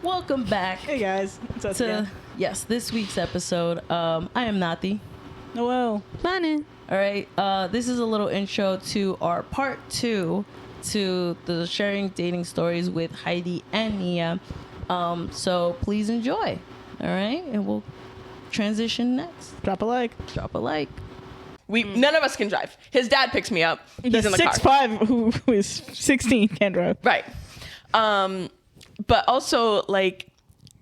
Welcome back. Hey guys, it's us again. This week's episode. I am Nati. Hello. Morning. All right. This is a little intro to our part 2 to the sharing dating stories with Heidi and Nia. So please enjoy. All right, and we'll transition next. Drop a like. Drop a like. None of us can drive. His dad picks me up. He's in the car. 6'5" who is 16 can't drive. Right. But also, like,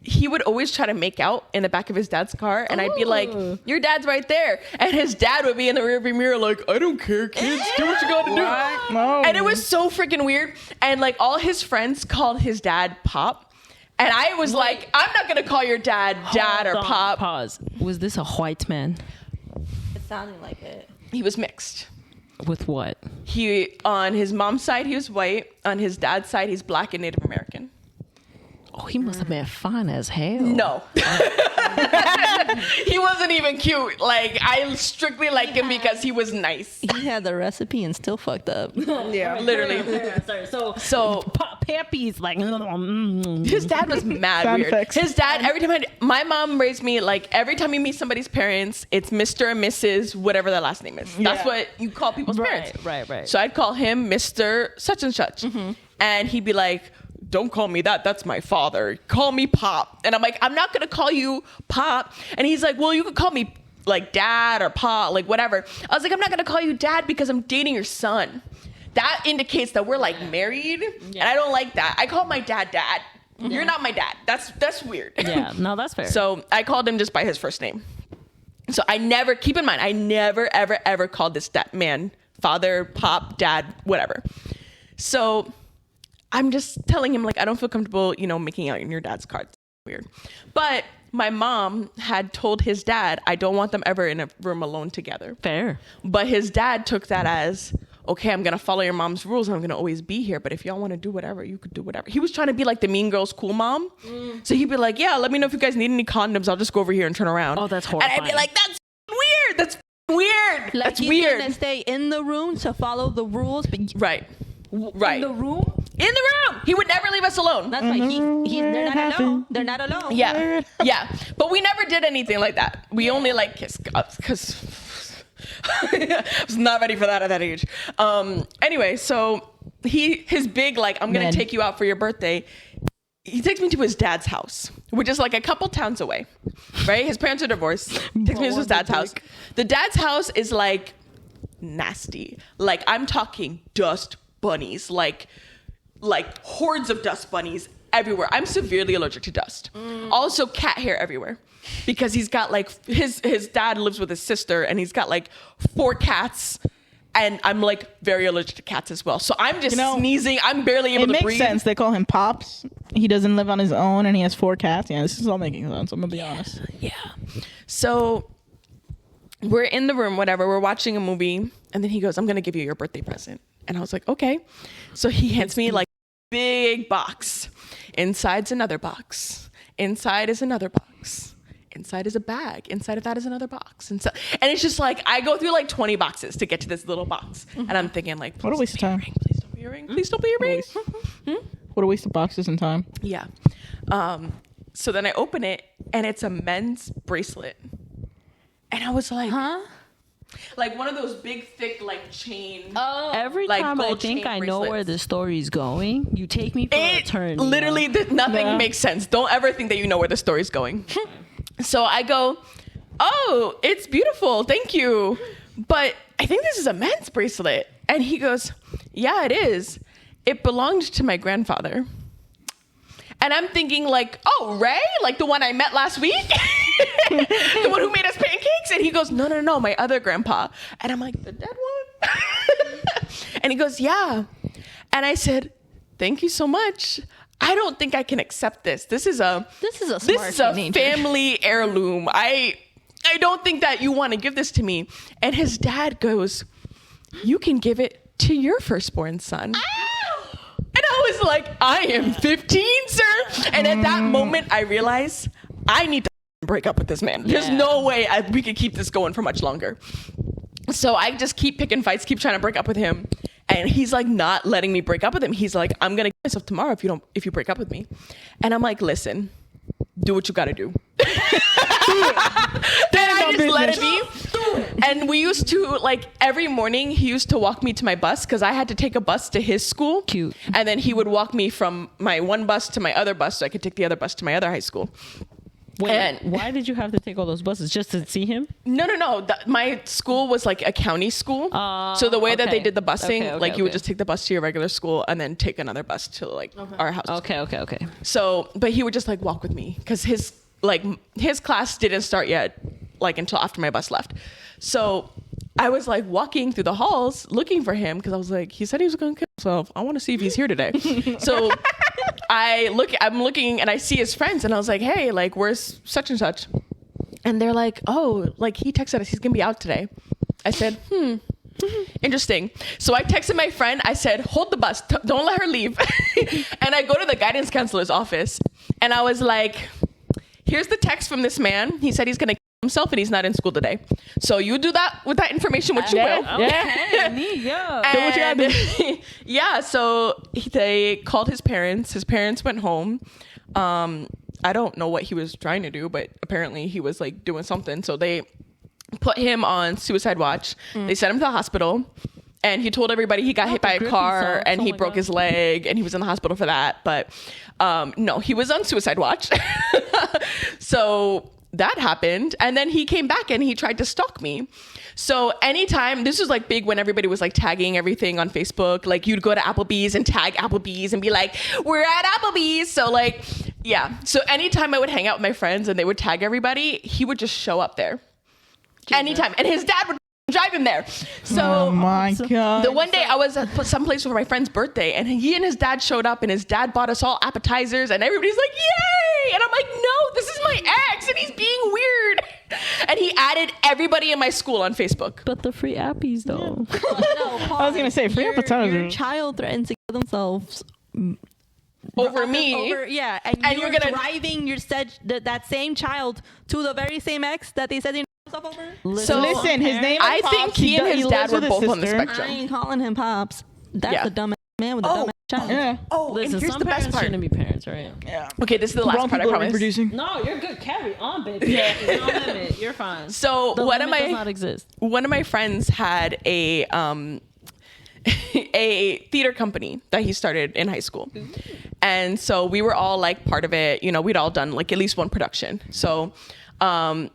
he would always try to make out in the back of his dad's car, and I'd be like, your dad's right there. And his dad would be in the rearview mirror like, I don't care, kids. Do what you gotta do. No. And it was so freaking weird. And, like, all his friends called his dad Pop. And I was like, I'm not gonna call your dad or Pop. Pause. Was this a white man? It sounded like it. He was mixed. With what? He, on his mom's side, he was white. On his dad's side, he's black and Native American. Oh, he must have been fine as hell. No. He wasn't even cute. Like, I strictly like him because he was nice. He had the recipe and still fucked up. Yeah, literally. Sorry. So Pappy's like. his dad was mad Sound weird. effects. His dad, every time my mom raised me, like, every time you meet somebody's parents, it's Mr. and Mrs. whatever their last name is. That's Yeah. what you call people's parents. Right. So I'd call him Mr. such and such. And he'd be like, don't call me that. That's my father. Call me Pop. And I'm like, I'm not going to call you Pop. And he's like, well, you could call me like Dad or Pop, like whatever. I was like, I'm not going to call you Dad because I'm dating your son. That indicates that we're like married. And I don't like that. I call my dad Dad. You're not my dad. That's weird. Yeah, no, that's fair. So I called him just by his first name. So I never, keep in mind, I never, ever, ever called this man father, Pop, Dad, whatever. So I'm just telling him, like, I don't feel comfortable, making out in your dad's car. It's weird. But my mom had told his dad, I don't want them ever in a room alone together. Fair. But his dad took that as, okay, I'm going to follow your mom's rules. I'm going to always be here. But if y'all want to do whatever, you could do whatever. He was trying to be like the Mean Girls cool mom. So he'd be like, yeah, let me know if you guys need any condoms. I'll just go over here and turn around. Oh, that's horrifying. And I'd be like, that's weird. That's weird. Like, That's he's weird. gonna stay in the room to follow the rules, but Right. in the room. In the room. He would never leave us alone. That's why they're not alone. They're not alone. Yeah. But we never did anything like that. We only like kissed because I was not ready for that at that age. Anyway, so his big, like, I'm going to take you out for your birthday. He takes me to his dad's house, which is like a couple towns away, right? His parents are divorced. Takes me to his dad's house. The dad's house is like nasty. Like, I'm talking dust bunnies, like hordes of dust bunnies everywhere. I'm severely allergic to dust. Also cat hair everywhere because he's got like his dad lives with his sister and he's got like 4 cats and I'm like very allergic to cats as well. So I'm just sneezing. I'm barely able to breathe. It makes sense. They call him Pops. He doesn't live on his own and he has 4 cats. Yeah, this is all making sense. I'm going to be honest. Yeah. So we're in the room, whatever. We're watching a movie and then he goes, I'm going to give you your birthday present. And I was like, okay. So he hands me like a big box. Inside's another box. Inside is another box. Inside is a bag. Inside of that is another box. And it's just like, I go through like 20 boxes to get to this little box. And I'm thinking like, What a waste of time. Please don't be your ring. Please don't be your ring. What a waste of boxes and time. Yeah. So then I open it and it's a men's bracelet. And I was like, huh? Like one of those big, thick, like chain. Oh, every like time I gold think chain I know where bracelets. the story's going, you take me for a turn. Literally, nothing makes sense. Don't ever think that you know where the story's going. So I go, oh, it's beautiful. Thank you. But I think this is a men's bracelet. And he goes, yeah, it is. It belonged to my grandfather. And I'm thinking like, oh, Ray? Like the one I met last week? The one who made us pancakes? And he goes, no, my other grandpa. And I'm like, the dead one? And he goes, yeah. And I said, thank you so much. I don't think I can accept this. This is a family heirloom. I don't think that you want to give this to me. And his dad goes, you can give it to your firstborn son. And I was like, I am 15, sir. And at that moment, I realized I need to break up with this man. There's no way we could keep this going for much longer. So I just keep picking fights, keep trying to break up with him. And he's like not letting me break up with him. He's like, I'm gonna kill myself tomorrow if you break up with me. And I'm like, listen, do what you gotta do. Then I just let it be. And we used to, like, every morning he used to walk me to my bus because I had to take a bus to his school. Cute. And then he would walk me from my one bus to my other bus so I could take the other bus to my other high school. Wait, why did you have to take all those buses just to see him? No. My school was like a county school. So the way that they did the busing, like you would just take the bus to your regular school and then take another bus to like our house. Okay. So, but he would just like walk with me because his class didn't start yet, like until after my bus left. So I was like walking through the halls looking for him because I was like, he said he was going to kill himself. I want to see if he's here today. So I'm looking and I see his friends and I was like, hey, like, where's such and such? And they're like, oh, like he texted us, he's going to be out today. I said, interesting. So I texted my friend. I said, hold the bus. Don't let her leave. And I go to the guidance counselor's office and I was like, here's the text from this man. He said he's going to kill himself and he's not in school today. So you do that with that information, which you will. Yeah. Yeah. So they called his parents. His parents went home. I don't know what he was trying to do, but apparently he was like doing something. So they put him on suicide watch. They sent him to the hospital. And he told everybody he got hit by a car and he broke his leg and he was in the hospital for that. But no, he was on suicide watch. So that happened. And then he came back and he tried to stalk me. So anytime, this was like big when everybody was like tagging everything on Facebook. Like you'd go to Applebee's and tag Applebee's and be like, we're at Applebee's. So like, yeah. So anytime I would hang out with my friends and they would tag everybody, he would just show up there. Jesus. Anytime. And his dad would drive him there. So oh my god. The one day I was at someplace for my friend's birthday and he and his dad showed up and his dad bought us all appetizers and everybody's like, yay! And I'm like, no, this is my ex and he's being weird. And he added everybody in my school on Facebook. But the free appies though. I was gonna say free appetizers. Your child threatened to kill themselves Over me. Yeah, And you're gonna driving that same child to the very same ex that they said they stuff over. So listen, his name is I Pops. think he and his dad lives were with both his on the sister. spectrum. I ain't calling him Pops. That's the dumb man with the dumb child. Yeah. Oh, Listen, and here's some the best parents part. shouldn't be parents, right? Yeah. Okay, this is the last Wrong part, I people are promise. reproducing. No, you're good. Carry on, baby. Yeah, no limit. You're fine. So The one of limit does my not exist. one of my friends had a a theater company that he started in high school. And so we were all like part of it. You know, we'd all done like at least one production. So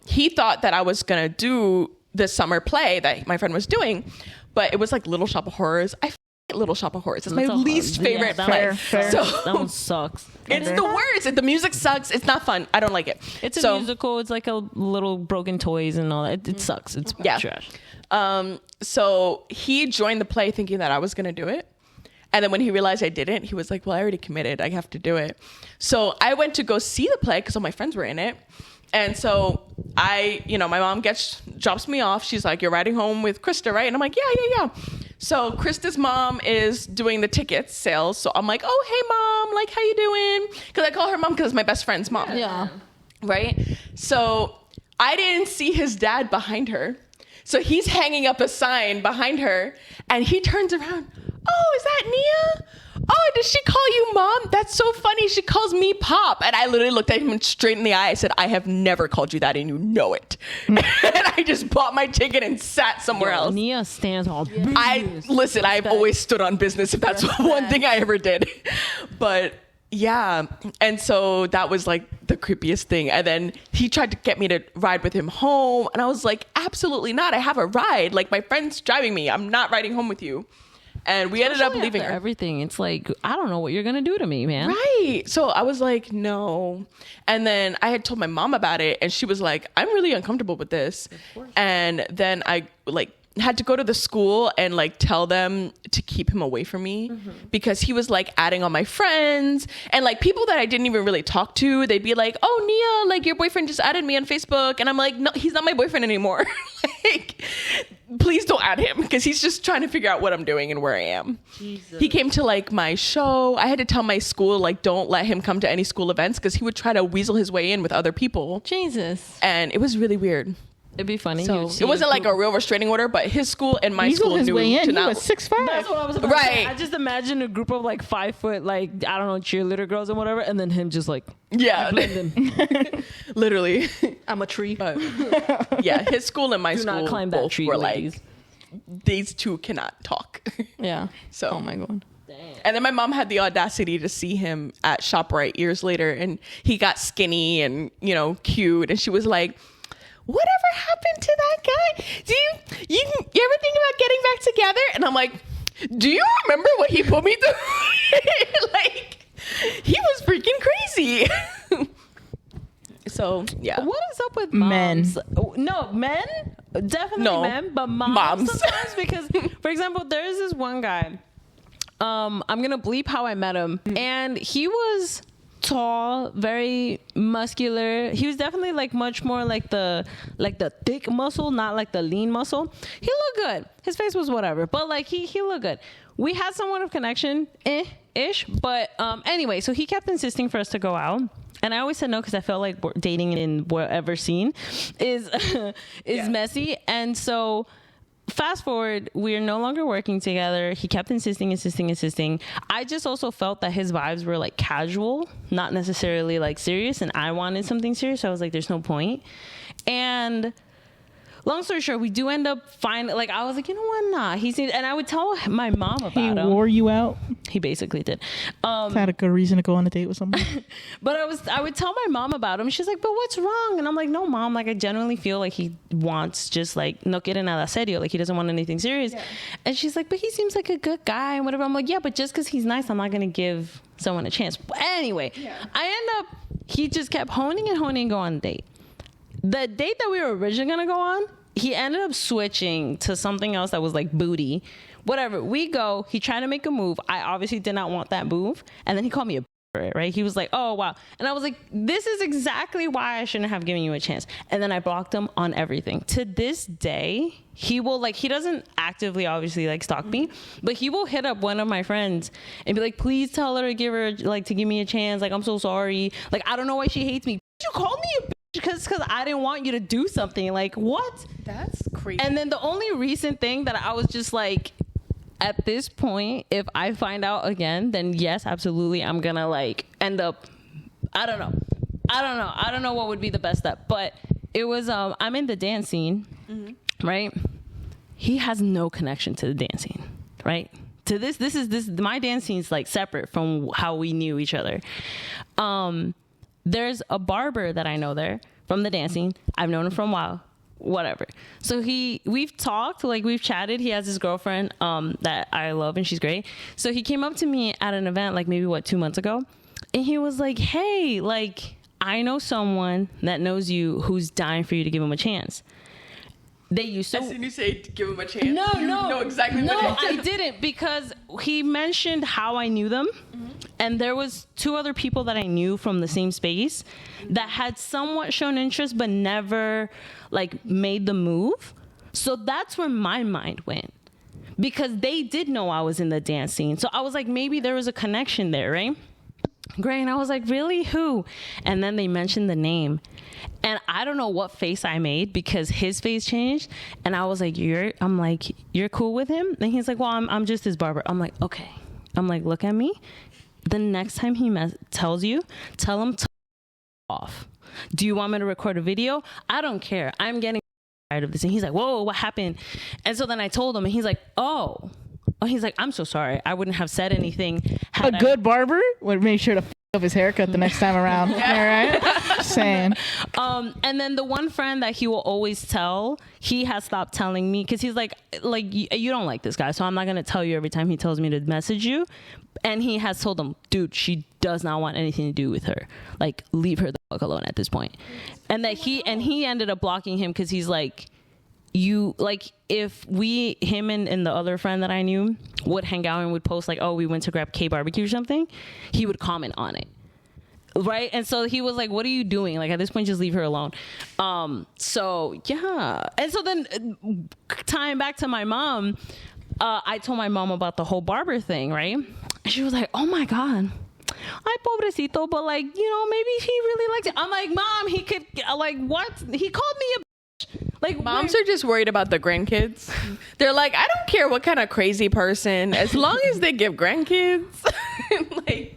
he thought that I was going to do the summer play that my friend was doing, but it was like Little Shop of Horrors. I Little Shop of Horrors. It's my least favorite play. Fair. So That one sucks. it's the worst. The music sucks. It's not fun. I don't like it. It's a musical. It's like a little broken toys and all that. It sucks. It's trash. So he joined the play thinking that I was going to do it. And then when he realized I didn't, he was like, well, I already committed. I have to do it. So I went to go see the play because all my friends were in it. And so my mom drops me off. She's like, you're riding home with Krista, right? And I'm like, yeah. So Krista's mom is doing the tickets sales. So I'm like, oh, hey, mom, like, how you doing? Because I call her mom because it's my best friend's mom. Yeah. Right? So I didn't see his dad behind her. So he's hanging up a sign behind her and he turns around. Oh, is that Nia? Oh, does she call you mom? That's so funny. She calls me Pop. And I literally looked at him straight in the eye. I said, I have never called you that and you know it. And I just bought my ticket and sat somewhere else. Nia stands on business. I've always stood on business if that's one thing I ever did. But yeah. And so that was like the creepiest thing. And then he tried to get me to ride with him home. And I was like, absolutely not. I have a ride. Like my friend's driving me. I'm not riding home with you. And we ended up leaving her. Everything. It's like, I don't know what you're going to do to me, man. Right. So I was like, no. And then I had told my mom about it and she was like, I'm really uncomfortable with this. And then I like had to go to the school and like tell them to keep him away from me because he was like adding on my friends and like people that I didn't even really talk to. They'd be like, oh, Nia, like your boyfriend just added me on Facebook. And I'm like, no, he's not my boyfriend anymore. Like, please don't add him because he's just trying to figure out what I'm doing and where I am. Jesus. He came to like my show. I had to tell my school, like, don't let him come to any school events because he would try to weasel his way in with other people. Jesus. And it was really weird. It'd be funny. So it wasn't like a real restraining order, but his school and my school his knew way in. to He not. was 6'5". That's what I was about to say. Right. I just imagine a group of like 5 foot, like, I don't know, cheerleader girls and whatever, and then him just like Yeah, blending. literally. I'm a tree. Yeah, his school and my Do school not climb that both tree, were ladies. like, these two cannot talk. Yeah. So, Oh my god. and then my mom had the audacity to see him at ShopRite years later, and he got skinny and, you know, cute, and she was like, whatever happened to that guy? Do you ever think about getting back together? And I'm like, do you remember what he put me through? Like, he was freaking crazy. So yeah. What is up with Men. moms? No, men? Definitely No. men, but moms sometimes because, for example, there's this one guy. I'm gonna bleep how I met him, and he was tall, very muscular. He was definitely like much more like the thick muscle, not like the lean muscle. He looked good. His face was whatever, but like he looked good. We had somewhat of connection, ish. But anyway, so he kept insisting for us to go out. And I always said no because I felt like dating in whatever scene is messy. And so fast forward, we're no longer working together. He kept insisting. I just also felt that his vibes were like casual, not necessarily like serious. And I wanted something serious. So I was like, there's no point. And long story short, we do end up finding, like, I was like, you know what? Nah. And I would tell my mom about He him. wore you out. He basically did. Had a good reason to go on a date with someone. But I would tell my mom about him. She's like, but what's wrong? And I'm like, no, mom. Like, I genuinely feel like he wants just like no quiere nada serio. Like, he doesn't want anything serious. Yeah. And she's like, but he seems like a good guy and whatever. I'm like, yeah, but just because he's nice, I'm not gonna give someone a chance. But anyway, he just kept honing and go on a date. The date that we were originally gonna go on, he ended up switching to something else that was like booty. Whatever. We go. He tried to make a move. I obviously did not want that move. And then he called me a for it, right? He was like, oh, wow. And I was like, this is exactly why I shouldn't have given you a chance. And then I blocked him on everything. To this day, he will like, he doesn't actively obviously like stalk me, but he will hit up one of my friends and be like, please tell her to give me a chance. Like, I'm so sorry. Like, I don't know why she hates me. You called me a because I didn't want you to do something. Like, what? That's crazy. And then the only recent thing that I was just like, at this point, if I find out again, then yes, absolutely, I'm gonna like end up, I don't know what would be the best step. But it was I'm in the dance scene, right? He has no connection to the dance scene, right? To this my dance scene's like separate from how we knew each other. There's a barber that I know there from the dancing. I've known him for a while, whatever. So we've talked, like we've chatted. He has his girlfriend that I love and she's great. So he came up to me at an event like maybe 2 months ago. And he was like, hey, like I know someone that knows you who's dying for you to give him a chance. They used to. As soon as you say give him a chance, No, you know exactly no, what it I is. didn't because he mentioned how I knew them, and there was 2 other people that I knew from the same space that had somewhat shown interest but never like made the move. So that's where my mind went because they did know I was in the dance scene. So I was like, maybe there was a connection there, right? Great. And I was like, really? Who? And then they mentioned the name. And I don't know what face I made because his face changed. And I was like, you're cool with him? And he's like, well, I'm just his barber. I'm like, okay. I'm like, look at me. The next time he tells you, tell him to off. Do you want me to record a video? I don't care. I'm getting tired of this. And he's like, whoa, what happened? And so then I told him and he's like, oh, he's like, I'm so sorry. I wouldn't have said anything. A good barber would make sure to f up his haircut the next time around. All right? Just saying. And then the one friend that he will always tell, he has stopped telling me because he's like you don't like this guy, so I'm not gonna tell you every time he tells me to message you. And he has told him, dude, she does not want anything to do with her. Like, leave her the fuck alone at this point. And that he ended up blocking him because he's like, you like if him and the other friend that I knew would hang out and would post like, oh, we went to grab K barbecue or something, he would comment on it, right? And so he was like, what are you doing? Like at this point, just leave her alone. So yeah. And so then tying back to my mom, I told my mom about the whole barber thing, right? And she was like, oh my god, ay pobrecito, but like, you know, maybe he really likes it. I'm like, mom, he could like what? He called me a Like Moms are just worried about the grandkids. They're like, I don't care what kind of crazy person, as long as they give grandkids. Like,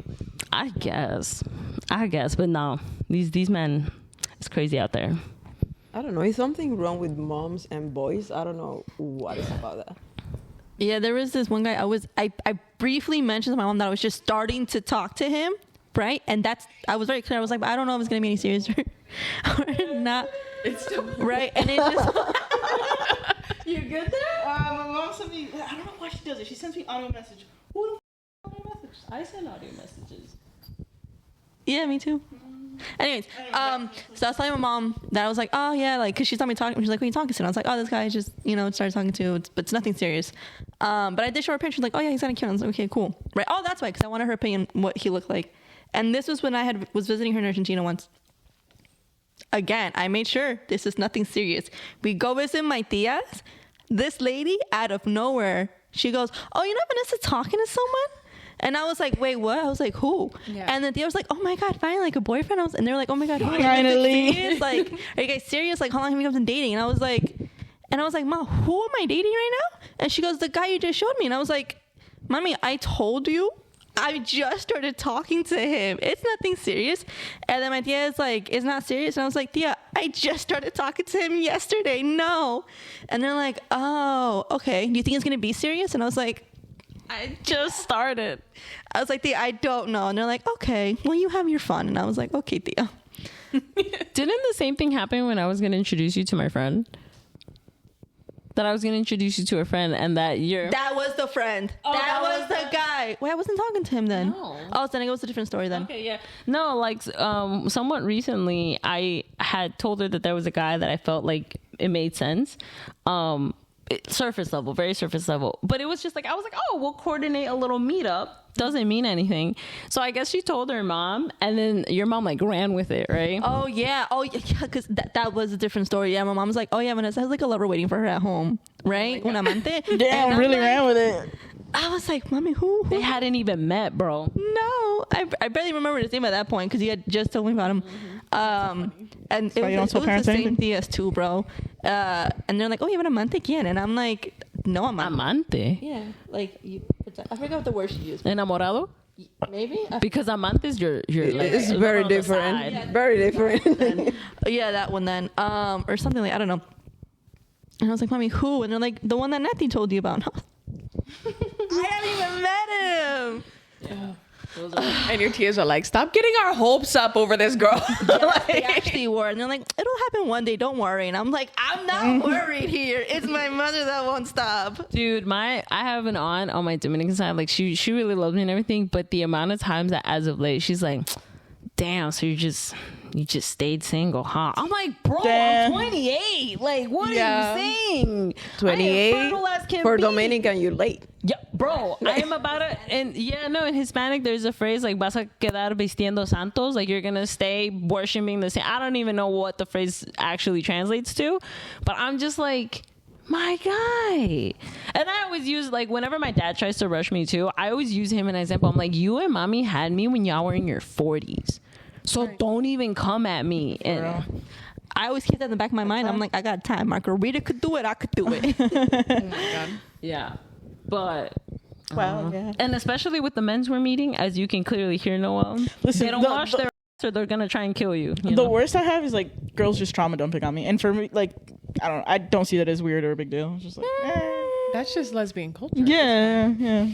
I guess, but no, these men, it's crazy out there. I don't know. Is something wrong with moms and boys? I don't know what is about that. Yeah, there was this one guy. I briefly mentioned to my mom that I was just starting to talk to him, right? And I was very clear. I was like, I don't know if it's gonna be any serious or not. it's still Right? And it just You good there? My mom sent me. I don't know why she does it. She sends me audio message. Who the audio message? I send audio messages. yeah, me too. Anyways, so I was telling my mom that I was like, oh yeah, like, cause she saw me talking. She's like, who are you talking to? And I was like, oh, this guy just, started talking to, but it's nothing serious. But I did show her a picture. Like, oh yeah, he's kind of cute. I was like, okay, cool. Right. Oh, that's why. Cause I wanted her opinion, what he looked like. And this was when I was visiting her in Argentina once. Again, I made sure this is nothing serious. We go visit my tias. This lady out of nowhere, she goes, oh, Vanessa talking to someone? And I was like, wait, what? I was like, who? Yeah. And then Thea was like, oh my God, finally, like a boyfriend. And they were like, oh my God, who? Finally. Like, are you guys serious? Like, how long have you guys been dating? And I was like, Mom, who am I dating right now? And she goes, the guy you just showed me. And I was like, Mommy, I told you. I just started talking to him. It's nothing serious. And then my tia is like, it's not serious. And I was like, Tia, I just started talking to him yesterday. No. And they're like, oh, okay. Do you think it's going to be serious? And I was like, I just started. I was like, Tia, I don't know. And they're like, okay, well, you have your fun. And I was like, okay, Tia. Didn't the same thing happen when I was going to introduce you to my friend? That I was going to introduce you to a friend and that That was the friend. Oh, that was the guy. Wait, I wasn't talking to him then. No. Oh, so then it was a different story then. Okay, yeah. No, like somewhat recently, I had told her that there was a guy that I felt like it made sense. Surface level, very surface level. But it was just like, I was like, oh, we'll coordinate a little meetup. Doesn't mean anything. So I guess she told her mom, and then your mom like ran with it, right? Oh yeah, because that was a different story. Yeah, my mom was like, oh yeah, Vanessa has like a lover waiting for her at home, right? Un amante. Damn, really ran with it. I was like, Mommy, who? They hadn't even met, bro. No, I barely remember his name at that point because he had just told me about him. And it was the same Diaz too, bro. And they're like, oh, you have an amante again, and I'm like, no, amante. Yeah, like I forgot what the word she used. Enamorado. Maybe because amante is your like, it's very different. Yeah. Very different. Yeah, that one then, or something like I don't know. And I was like, Mommy, who? And they're like, the one that Natty told you about. I haven't even met him. Yeah. And your tears are like, stop getting our hopes up over this girl. Yeah, they actually were. And they're like, it'll happen one day, don't worry. And I'm like, I'm not worried here. It's my mother that won't stop. Dude, I have an aunt on my Dominican side. Like she really loves me and everything. But the amount of times that as of late, she's like, damn, so you just stayed single, huh? I'm like, bro, Damn. I'm 28. Like, what are you saying? 28 for be. Dominican, you late. Yeah, bro, I am about it. And yeah, no, in Hispanic, there's a phrase like, vas a quedar vistiendo santos. Like, you're going to stay worshiping the same. I don't even know what the phrase actually translates to. But I'm just like, my guy. And I always use, like, whenever my dad tries to rush me too, I always use him as an example. I'm like, you and mommy had me when y'all were in your 40s. So don't even come at me. And I always keep that in the back of my mind. I'm like, I got time. Margarita could do it. I could do it. Oh my God. Yeah. But Well, yeah. and especially with the men's we're meeting, as you can clearly hear, Noel, Listen, they don't wash their ass or they're gonna try and kill you. The worst I have is like girls just trauma dumping on me, and for me, like I don't see that as weird or a big deal. It's just like, That's just lesbian culture. yeah.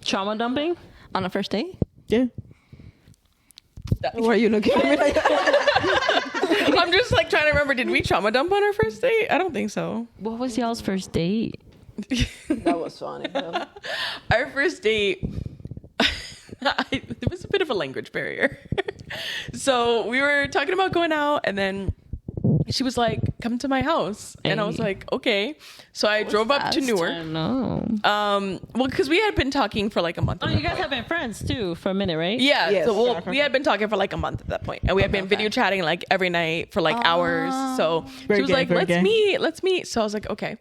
trauma dumping On a first date? Yeah. Why are you looking at me like that? I'm just like trying to remember, did we trauma dump on our first date? I don't think so. What was y'all's first date? That was funny. Though. Our first date, it was a bit of a language barrier. So we were talking about going out, and then she was like, come to my house. And I was like, okay. So I drove up to Newark. I know. Well, because we had been talking for like a month. Oh, you guys have been friends too for a minute, right? Yeah. Yes. So we had been talking for like a month at that point, and we had been video chatting like every night for like hours. So she was like, let's meet. So I was like, okay.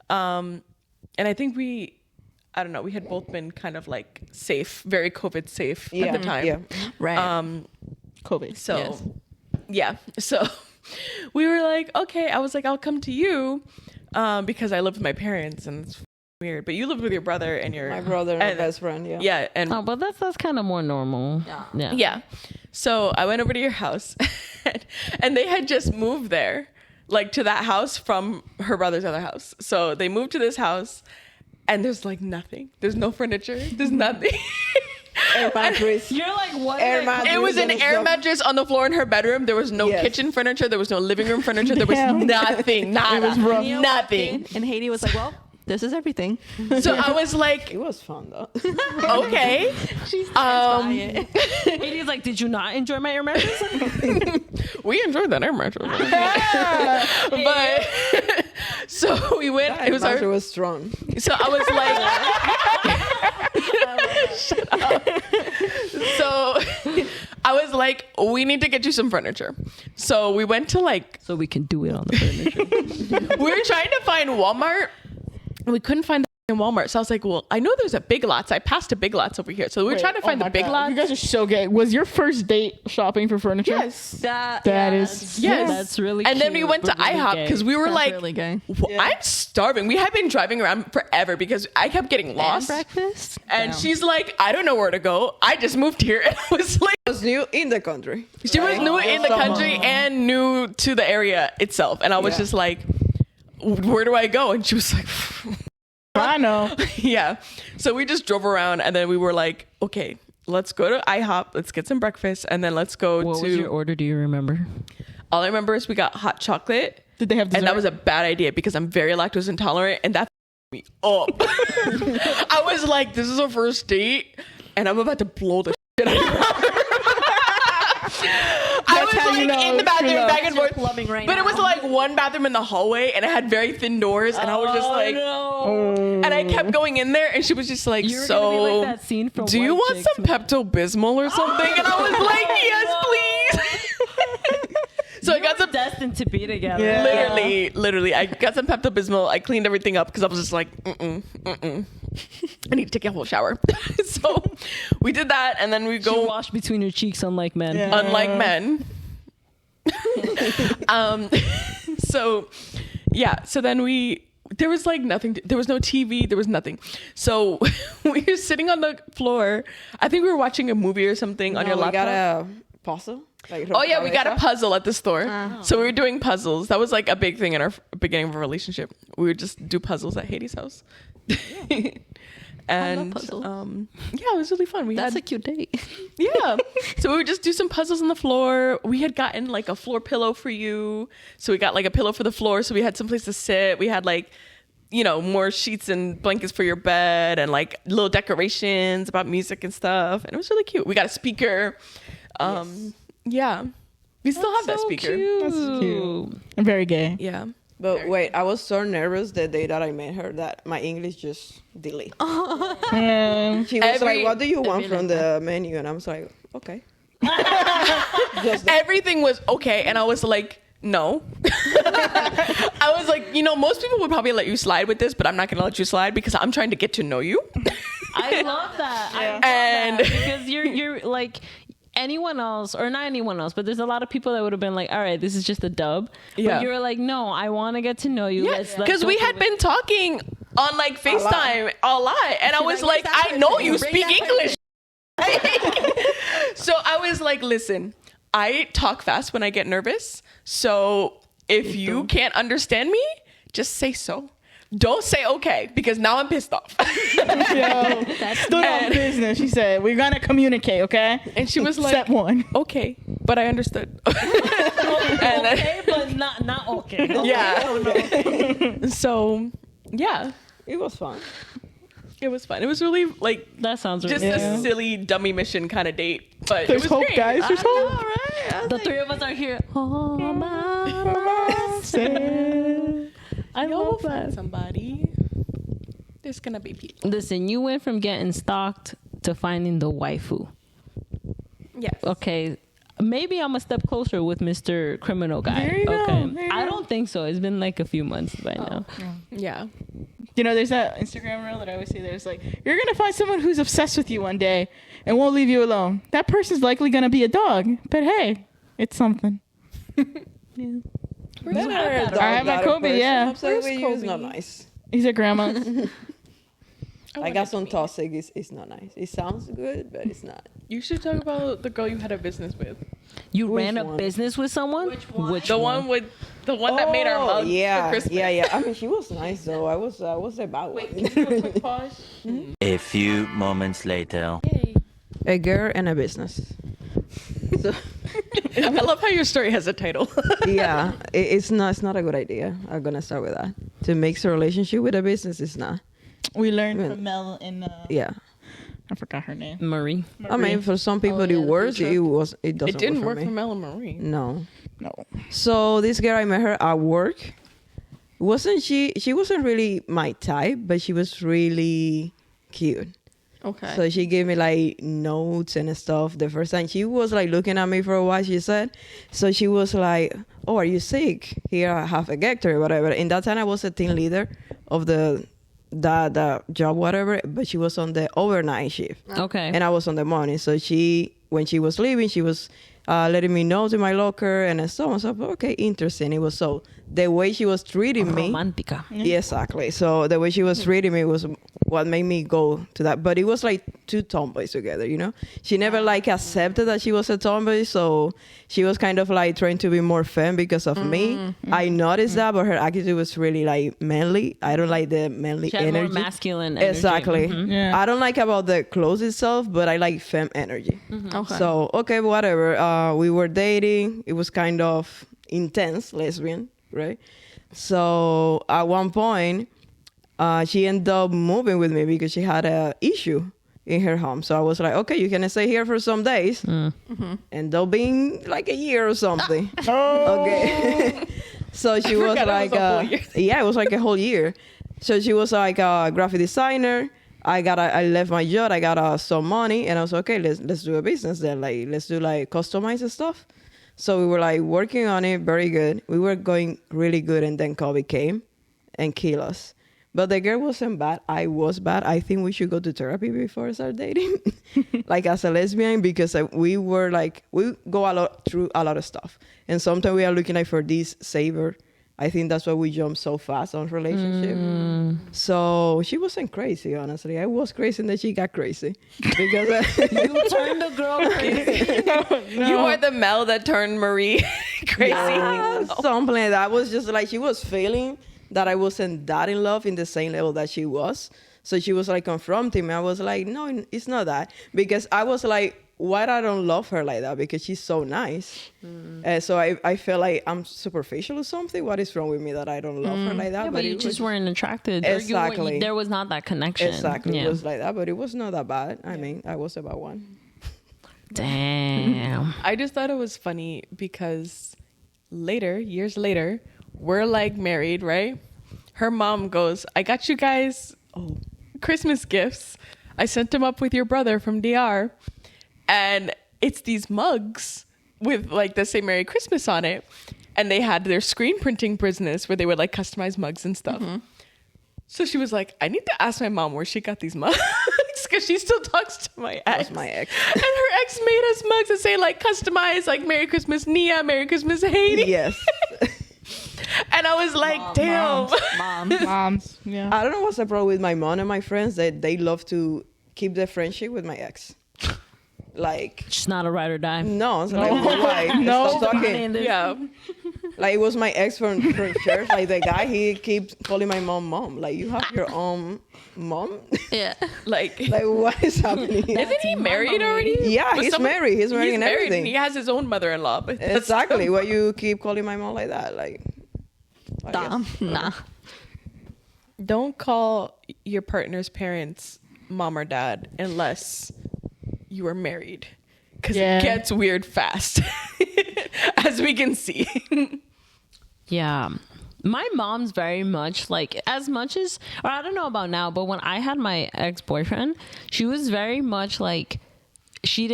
And I think we had both been kind of like safe, very COVID safe at the time. Yeah. Right. COVID. So, Yes. yeah. So we were like, okay. I was like, I'll come to you because I live with my parents and it's weird. But you live with your brother and your My brother and my best friend. Yeah. yeah, and Oh, but that's kind of more normal. Yeah. yeah. So I went over to your house, and they had just moved there, like to that house from her brother's other house. So they moved to this house, and there's like nothing. There's no furniture. There's nothing. Air mattress. You're like, what? Air mattress. It was an and air stuff. mattress on the floor in her bedroom. There was no Yes. kitchen furniture. There was no living room furniture. There was nothing. Nada. It was rough. Nothing. And Haiti was like, well, this is everything. So I was like, It was fun though. okay. Katie's like, did you not enjoy my air mattress? We enjoyed that air mattress. But so we went. That It was mattress our. was strong. So I was like, shut up. So I was like, we need to get you some furniture. So we went to like, So we can do it on the furniture. we were trying to find Walmart. We couldn't find the in Walmart. So I was like, well, I know there's a Big Lots. I passed a Big Lots over here. So we were trying to find the Big Lots. You guys are so gay. Was your first date shopping for furniture? Yes. That is. Yes. That's really And then we cute, went to but really IHOP gay. because we were that's like, really gay. I'm starving. We had been driving around forever because I kept getting And lost. breakfast. And Damn. she's like, I don't know where to go. I just moved here. And I was like, I was new in the country. she was new in the country and new to the area itself. And I was Yeah. just like, where do I go? And she was like, I know. yeah. So we just drove around and then we were like, okay, let's go to IHOP. Let's get some breakfast. And then let's go What to. was your order? Do you remember? All I remember is we got hot chocolate. Did they have dessert? And that was a bad idea because I'm very lactose intolerant and that me up. I was like, this is our first date and I'm about to blow the shit out of her. I was how you like know in the it's true bathroom love. back and forth. Clubbing right But now. it was like one bathroom in the hallway and it had very thin doors and I was just like, and I kept going in there and she was just like, You're so gonna be like that scene from do you White want Chicks, some man. Pepto-Bismol or something? And I was like, yes, please. So I got some destined to be together. Yeah. literally, I got some Pepto-Bismol. I cleaned everything up because I was just like, I need to take a whole shower. So we did that, and then we She go. washed between her cheeks, unlike men. Yeah. Unlike men. So yeah. So then there was like nothing. There was no TV. There was nothing. So we were sitting on the floor. I think we were watching a movie or something on your We laptop. got a puzzle. Like, Oh yeah, we got a puzzle at the store. So we were doing puzzles. That was like a big thing in our beginning of a relationship. We would just do puzzles at Hades' house. And puzzles. yeah, it was really fun. We That's a had cute date. yeah. So we would just do some puzzles on the floor. We had gotten like a floor pillow for you. So we got like a pillow for the floor. So we had some place to sit. We had like, you know, more sheets and blankets for your bed and like little decorations about music and stuff. And it was really cute. We got a speaker. Yeah. We still have that speaker. That's cute. I'm very gay. Yeah. But wait, I was so nervous the day that I met her that my English just delayed. She was like, "What do you want from the menu?" And I was like, "Okay." Just that. Everything was okay. And I was like, no. I was like, you know, most people would probably let you slide with this, but I'm not going to let you slide because I'm trying to get to know you. I love that. I love And- that because you're like anyone else, or not anyone else, but there's a lot of people that would have been like, all right, this is just a dub. Yeah. But you're like, no, I want to get to know you. Yeah, because we had been talking on like FaceTime a lot, and I was like, I know you speak English. So I was like, listen, I talk fast when I get nervous. So if you can't understand me, just say so. Don't say okay because now I'm pissed off. Yo, stood on business. She said, "We're gonna communicate, okay?" And she was like, "Step one." Okay, but I understood. And then, okay, but not okay. yeah. So yeah, It was fun. it was fun. It was really like That sounds just really a silly dummy mission kind of date, but There's it was hope, great. guys. There's hope. The three of us are here. Oh, I You'll love find that. somebody. There's gonna be people. Listen, you went from getting stalked to finding the waifu. Yes. Okay, maybe I'm a step closer with Mr. Criminal Guy. There you go, Okay, there you I go. don't think so. It's been like a few months by now. Yeah. You know, there's that Instagram reel that I always see. There's like, you're gonna find someone who's obsessed with you one day and won't leave you alone. That person's likely gonna be a dog, but hey, it's something. I have my Kobe, yeah. Absolutely, it's not nice. He's a grandma. I got some toxic. It's not nice. It sounds good, but it's not. You should talk about the girl you had a business with. You Which ran a one? business with someone? Which The one that made our mugs for Christmas. Yeah. I mean, she was nice though. I was about Wait, one. can you do a quick pause? A few moments later. A girl and a business. So, I love how your story has a title. yeah, it's not a good idea. I'm gonna start with that. To mix a relationship with a business is not. We learned from Mel and Yeah. I forgot her name. Marie. I mean, for some people it works. It doesn't. It didn't work work for me. Mel and Marie. No. No. So this girl, I met her at work. She wasn't really my type, but she was really cute. Okay. So she gave me like notes and stuff. The first time she was like looking at me for a while, she said. So she was like, "Oh, are you sick? Here, I have a Gector, whatever." In that time, I was a team leader of the job, whatever. But she was on the overnight shift, Okay. and I was on the morning. So when she was leaving, she was letting me know to my locker and so on. So okay, interesting. It was so the way she was treating me. Romantica. Yeah, exactly. So the way she was treating me was what made me go to that. But it was like two tomboys together, you know? She never like accepted that she was a tomboy. So she was kind of like trying to be more femme because of me. I noticed that, but her attitude was really like manly. I don't like the manly She had energy. more masculine energy. Exactly. Yeah. I don't like about the clothes itself, but I like femme energy. Okay. So, okay, whatever. We were dating. It was kind of intense, lesbian, right? So at one point, she ended up moving with me because she had a issue in her home. So I was like, okay, you can stay here for some days. And they'll be like a year or something. Okay. So she was like, yeah, it was like a whole year. So she was like a graphic designer. I left my job. I got some money, and I was okay. Let's do a business then. Like let's do like customized stuff. So we were like working on it, very good. We were going really good, and then COVID came and killed us. But the girl wasn't bad. I was bad. I think we should go to therapy before I start dating, like as a lesbian, because we were like we go through a lot of stuff, and sometimes we are looking like for this saver. I think that's why we jump so fast on relationship. So she wasn't crazy, honestly. I was crazy, and then she got crazy because You turned the girl crazy. You are the Mel that turned Marie crazy. something like that. I was just like she was feeling that I wasn't that in love in the same level that she was. So she was like confronting me. I was like, no, it's not that, because I was like, why I don't love her like that? Because she's so nice. So I feel like I'm superficial or something. What is wrong with me that I don't love her like that? Yeah, but you it just was, weren't attracted. Or Exactly. there was not that connection. exactly. Yeah. It was like that, but it was not that bad. I mean, I was about one. Damn. I just thought it was funny because years later, we're like married, right? Her mom goes, I got you guys Christmas gifts. I sent them up with your brother from DR. And it's these mugs with like the say Merry Christmas on it. And they had their screen printing business where they would like customize mugs and stuff. So she was like, I need to ask my mom where she got these mugs. Because she still talks to my ex. That's my ex. And her ex made us mugs that say like customize like Merry Christmas Nia, Merry Christmas Heidi. Yes. And I was like, damn. Moms. Yeah. I don't know what's the problem with my mom and my friends, that they love to keep their friendship with my ex. Like, Just not a ride or die. no, it's like, why? No. Stop talking. Yeah. Like, it was my ex from church. Like, the guy, he keeps calling my mom. Like, you have your own mom? Yeah. Like, Like, what is happening? isn't he married already? Yeah, With he's someone- married. He's married and everything. And he has his own mother-in-law. But that's- Exactly. Why you keep calling my mom like that? Like, I guess. Nah. Don't call your partner's parents mom or dad unless you are married, because Yeah. it gets weird fast, as we can see. Yeah. My mom's very much like, as much as, or I don't know about now, but when I had my ex-boyfriend, she was very much like, she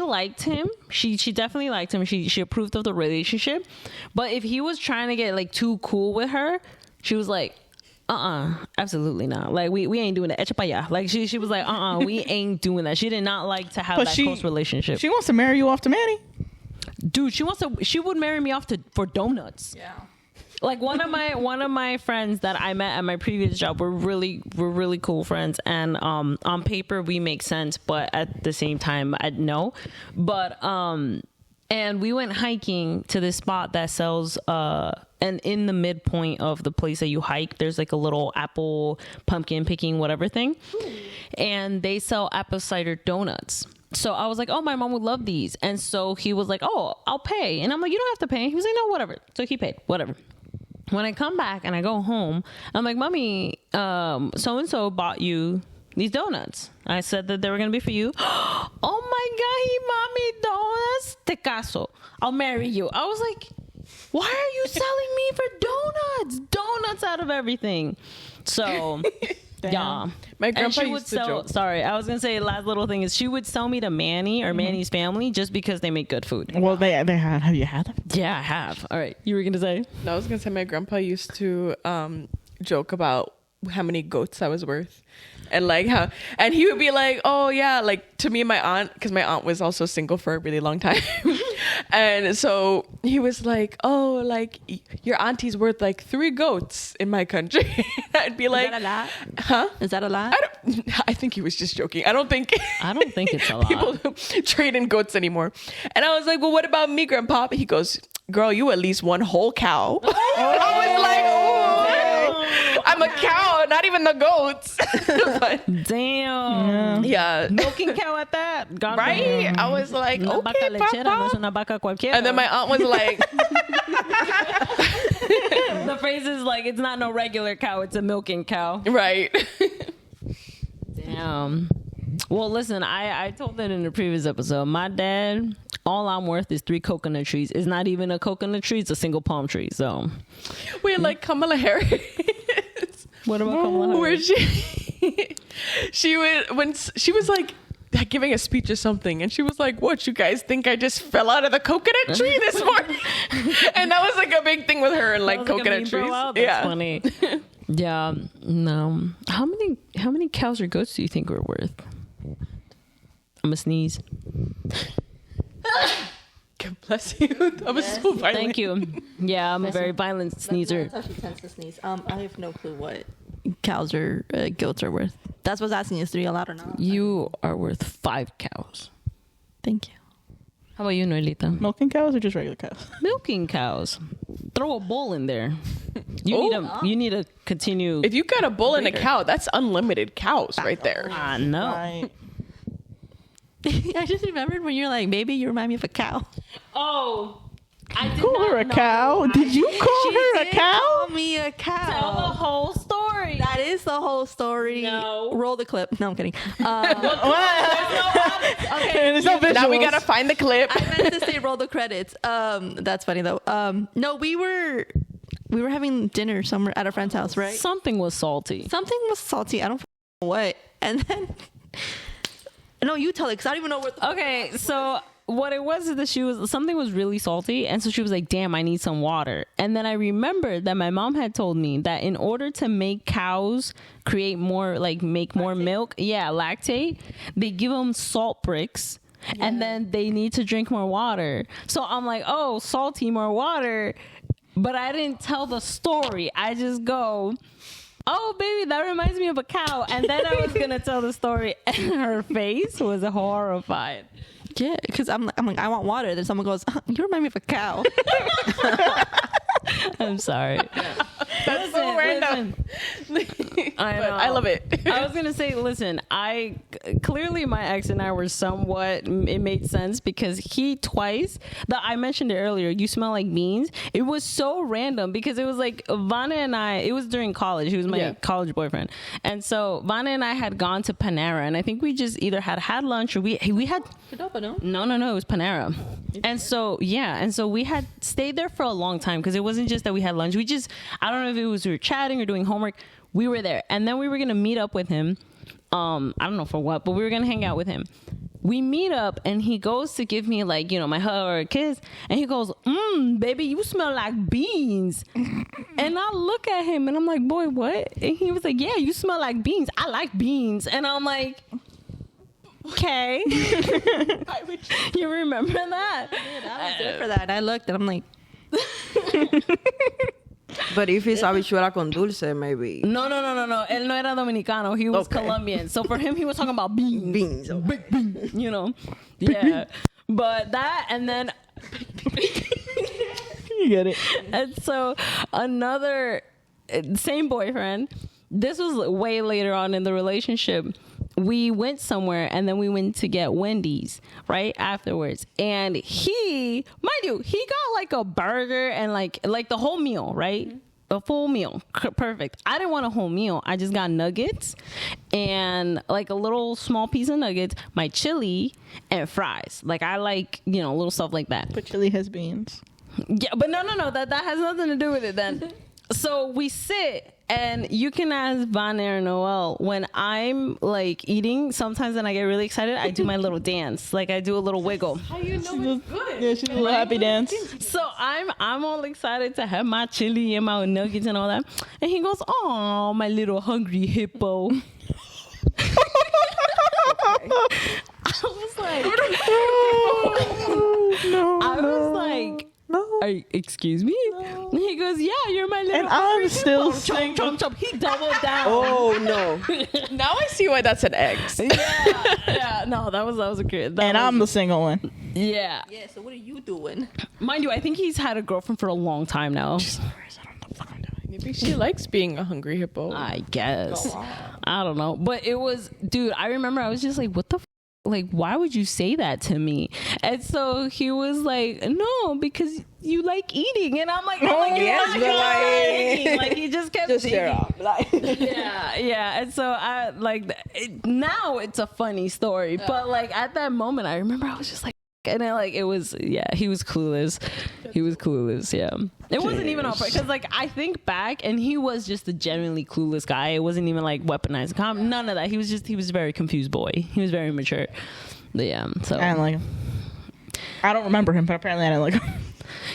liked him. She definitely liked him. She approved of the relationship. But if he was trying to get like too cool with her, she was like, absolutely not. Like we ain't doing that. Echa pa allá. Like she was like, we ain't doing that. She did not like to have But that close relationship. She wants to marry you off to Manny. dude, she would marry me off for donuts. Yeah. Like one of my friends that I met at my previous job, we're really cool friends, and on paper we make sense, but at the same time no. But and we went hiking to this spot that sells and in the midpoint of the place that you hike, there's like a little apple pumpkin picking whatever thing. And they sell apple cider donuts. So I was like, oh, my mom would love these. And so he was like, oh, I'll pay. And I'm like, you don't have to pay. He was like, no, whatever. So he paid, whatever. When I come back and I go home, I'm like, Mommy, so-and-so bought you these donuts. I said that they were going to be for you. Oh my God, he bought me donuts. Te caso. I'll marry you. I was like, why are you selling me for donuts? Donuts out of everything. So, yeah. My grandpa would used to sell. joke. Sorry, I was gonna say last little thing is she would sell me to Manny or Manny's family just because they make good food. Well, they have you had them? Yeah, I have. All right, you were gonna say? No, I was gonna say my grandpa used to joke about how many goats I was worth, and like how, and he would be like, oh yeah, like to me and my aunt, because my aunt was also single for a really long time, and so he was like, oh, like your auntie's worth like 3 goats in my country. I'd be like, Is that a lot? huh? Is that a lot? I think he was just joking. I don't think it's a lot. people trade in goats anymore. And I was like, well, what about me, Grandpa? He goes, girl, you at least 1 whole cow. I was like, oh, I'm a cow, not even the goats. But, Damn. yeah. Milking cow at that. God Right? damn. I was like, Una vaca okay, lechera, no es Papa. una vaca cualquiera. And then my aunt was like, the phrase is like, it's not no regular cow, it's a milking cow. right. Damn. Well, listen, I told that in the previous episode. My dad, all I'm worth is 3 coconut trees. It's not even a coconut tree, it's a single palm tree. So, Wait, like Kamala Harris. what about Kamala Where Harris? she would, when she was like giving a speech or something, and she was like, what, you guys think I just fell out of the coconut tree this morning? And that was like a big thing with her and like That was like a coconut meme trees. blow out? That's Yeah. funny. Yeah, no. How many cows or goats do you think we're worth? I'm gonna sneeze. God bless you. That was so violent. Thank you. Yeah, I'm a very violent sneezer. That's how she tends to sneeze. I have no clue what cows or goats are worth. That's what's asking, is 3 a lot or not? You are worth 5 cows. Thank you. How about you, Noelita? Milking cows or just regular cows? Milking cows. Throw a bull in there. You need to continue. If you got a bull and a cow, that's unlimited cows right there. I know. Right. I just remembered when you're like, baby, you remind me of a cow. Oh, I did Call not her a know. cow? Did you call her a did cow? call me a Tell the cow. whole story. That is the whole story. No. Roll the clip. No, I'm kidding. There's no visuals. Now we gotta find the clip. I meant to say roll the credits. That's funny though. No, we were having dinner somewhere at a friend's house, right? Something was salty. Something was salty. I don't know what. And then, no, you tell it because I don't even know what. Okay, so what it was is that something was really salty, and so she was like, damn, I need some water. And then I remembered that my mom had told me that in order to make cows create more, like make more milk, lactate, they give them salt bricks. Yeah. And then they need to drink more water. So I'm like, oh, salty, more water. But I didn't tell the story. I just go, oh, baby, that reminds me of a cow. And then I was going to tell the story, and her face was horrified. Yeah, because I'm like, I want water. Then someone goes, you remind me of a cow. I'm sorry. That's so random. I know. I love it. I was gonna say, listen, clearly my ex and I were somewhat. It made sense because he twice. I mentioned it earlier. You smell like beans. It was so random because it was like Vanna and I. It was during college. He was my college boyfriend, and so Vanna and I had gone to Panera, and I think we just either had lunch or we had. No. It was Panera, and so we had stayed there for a long time because it wasn't just that we had lunch. I don't know if it was we were chatting or doing homework. We were there, and then we were gonna meet up with him. I don't know for what, but we were gonna hang out with him. We meet up, and he goes to give me like, my hug or a kiss, and he goes, baby, you smell like beans. And I look at him, and I'm like, boy, what? And he was like, yeah, you smell like beans. I like beans. And I'm like, Okay. You remember that? I was there for that. I looked and I'm like, But if it's habichuela con dulce, maybe. No. Él no era dominicano. He was Colombian. So for him, he was talking about beans. Beans. Big beans. You know? Yeah. But that, and then... You get it. And so another... Same boyfriend. This was way later on in the relationship. We went somewhere and then we went to get Wendy's right afterwards. And he, mind you, he got like a burger and like the whole meal, right? A full meal. Perfect. I didn't want a whole meal. I just got nuggets and like a little small piece of nuggets, my chili and fries. Like I like, little stuff like that. But chili has beans. Yeah, but no. That has nothing to do with it then. So we sit, and you can ask Van or Noel, when I'm like eating, sometimes when I get really excited, I do my little dance. Like I do a little wiggle. How you know it's good? Yeah, she's a little happy dance. So I'm all excited to have my chili and my nuggets and all that. And he goes, "Oh, my little hungry hippo." I was like, I was like, excuse me? No. And he goes, yeah, you're my little. And I'm still single. Chomp. He doubled down. Oh no! Now I see why that's an X. Yeah. No, that was a good. And I'm the single one. Yeah. yeah, so what are you doing? Mind you, I think he's had a girlfriend for a long time now. Maybe she likes being a hungry hippo. I guess. I don't know. But it was, dude, I remember I was just like, what the like, why would you say that to me? And so he was like, no, because you like eating. And I'm like, yes, but like he just kept just digging. up. Yeah. And so I like now it's a funny story, but like at that moment, I remember I was just like, and then like it was, he was clueless. Yeah. It wasn't even on purpose, because like I think back and he was just a genuinely clueless guy. It wasn't even like weaponized none of that. He was a very confused boy. He was very mature. But yeah, so I didn't like him. I don't remember him, but apparently I didn't like him.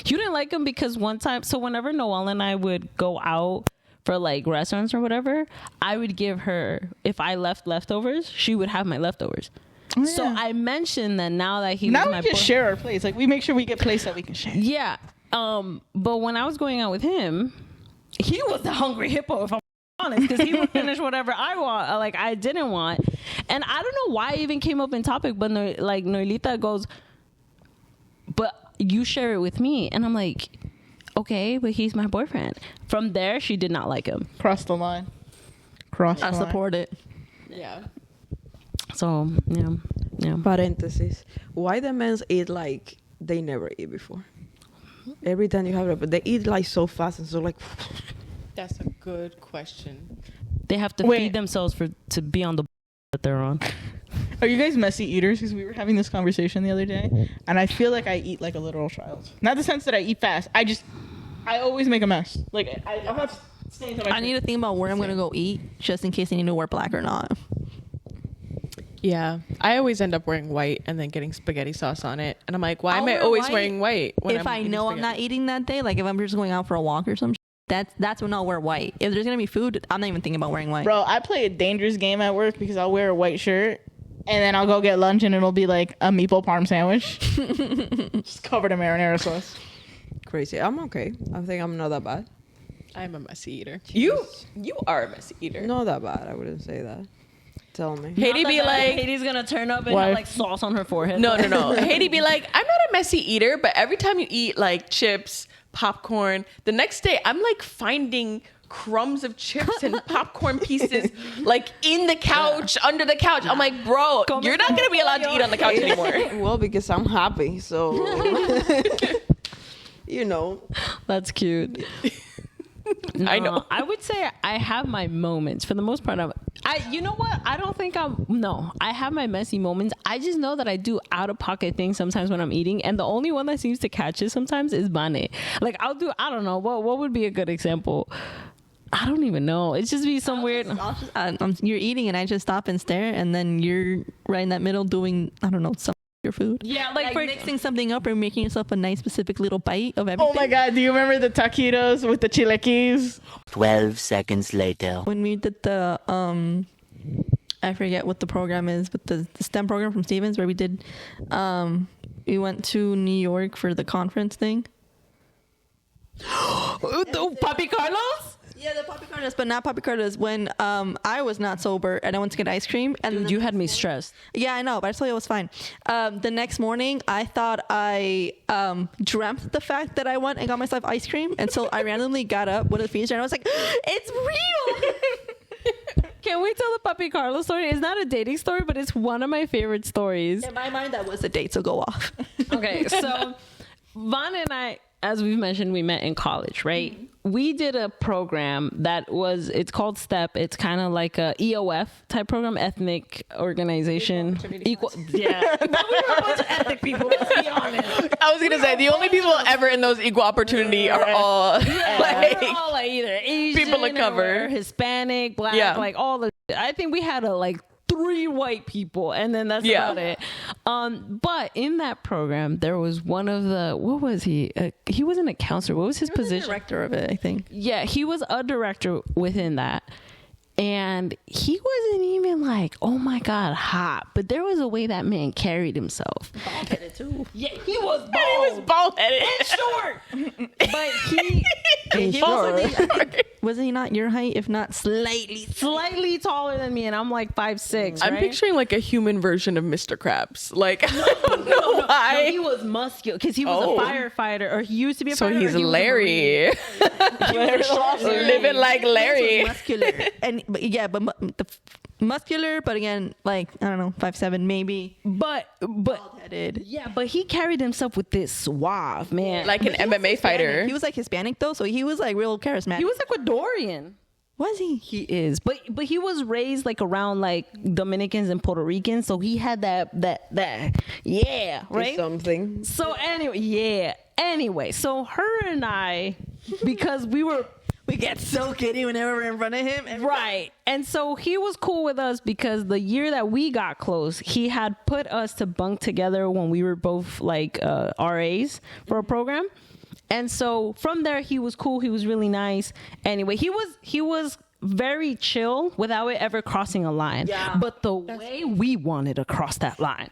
You didn't like him because one time, so whenever Noelle and I would go out for like restaurants or whatever, I would give her, if I left leftovers, she would have my leftovers. Oh, yeah. So I mentioned that now that he was my we just share our plates. Like we make sure we get plates that we can share. Yeah. But when I was going out with him, he was the hungry hippo, if I'm honest, because he would finish whatever I didn't want. And I don't know why I even came up in topic, but Noelita goes, but you share it with me. And I'm like, okay, but he's my boyfriend. From there, she did not like him. Cross the line. I support it. Yeah. So, yeah. Parenthesis. Why the men eat like they never eat before? Every time you have it, but they eat like so fast and so like. That's a good question. They have to feed themselves to be on the that they're on. Are you guys messy eaters? Because we were having this conversation the other day, and I feel like I eat like a literal child. Not the sense that I eat fast. I always make a mess. Like I'll have stains on my I need to think about where I'm gonna go eat, just in case I need to wear black or not. Yeah, I always end up wearing white and then getting spaghetti sauce on it, and I'm like, why am I always wearing white? If I know I'm not eating that day, like if I'm just going out for a walk or some that's when I'll wear white. If there's gonna be food, I'm not even thinking about wearing white. Bro, I play a dangerous game at work because I'll wear a white shirt and then I'll go get lunch and it'll be like a meatball parm sandwich just covered in marinara sauce. Crazy. I'm okay. I think I'm not that bad. I'm a messy eater. You are a messy eater. Not that bad. I wouldn't say that. Tell me. Haiti be like, Haiti's gonna turn up and have like sauce on her forehead. No. Haiti be like, I'm not a messy eater, but every time you eat like chips, popcorn, the next day I'm like finding crumbs of chips and popcorn pieces like in the couch, under the couch. I'm like, bro, you're not gonna be allowed to eat on the couch anymore. Well, because I'm happy, so you know. That's cute. No, I know. I would say I have my moments. For the most part, you know what? I don't think I have my messy moments. I just know that I do out of pocket things sometimes when I'm eating. And the only one that seems to catch it sometimes is Bane. Like I don't know. What would be a good example? I don't even know. It's just be some weird. You're eating and I just stop and stare, and then you're right in that middle doing, I don't know, some your food. Yeah, like mixing something up or making yourself a nice specific little bite of everything. Oh my god, do you remember the taquitos with the chilaquiles? 12 seconds later. When we did the I forget what the program is, but the STEM program from Stevens where we did, we went to New York for the conference thing. Papi Carlos? Yeah, the Papi Carlos, but not Papi Carlos. When I was not sober and I went to get ice cream, and Dude, you had me stressed. yeah, I know, but I told you it was fine. The next morning, I thought I dreamt the fact that I went and got myself ice cream, and so I randomly got up with a feature, and I was like, "It's real." Can we tell the Papi Carlos story? It's not a dating story, but it's one of my favorite stories. In my mind, that was a date, so go off. Okay, so Vaughn and I, as we've mentioned, we met in college, right? Mm-hmm. We did a program it's called STEP. It's kind of like a EOF type program, ethnic organization. Equal, yeah. But we were a bunch of ethnic people, let's be honest. I was gonna say the only people ever in those equal opportunity are all like, we're all like either Asian people of color, or Hispanic, Black, like all the. I think we had 3 white people, and then that's about it. But in that program, there was one of the, what was he? He wasn't a counselor. What was his position? Director of it, I think. Yeah, he was a director within that. And he wasn't even oh my God, hot. But there was a way that man carried himself. Bald-headed too. Yeah, he was bald. He was bald-headed. And short. But he wasn't he not your height, if not slightly taller than me, and I'm 5'6". I'm right? picturing a human version of Mr. Krabs. I don't know why. No, he was muscular because he was a firefighter, or he used to be a So firefighter. he's Larry. Living like Larry. Muscular. Muscular, but again, I don't know, 5'7", maybe. But Bald-headed. yeah, but he carried himself with this suave, man. Like an MMA fighter. He was Hispanic though, so he was real charismatic. He was Ecuadorian. Was he? He is, but he was raised around Dominicans and Puerto Ricans, so he had that yeah, right. Something. So anyway, so her and I, because we get so giddy whenever we're in front of him. Right. And so he was cool with us because the year that we got close, he had put us to bunk together when we were both RAs for a program. And so from there, he was cool. He was really nice. Anyway, he was very chill without it ever crossing a line. Yeah. But the way we wanted to cross that line.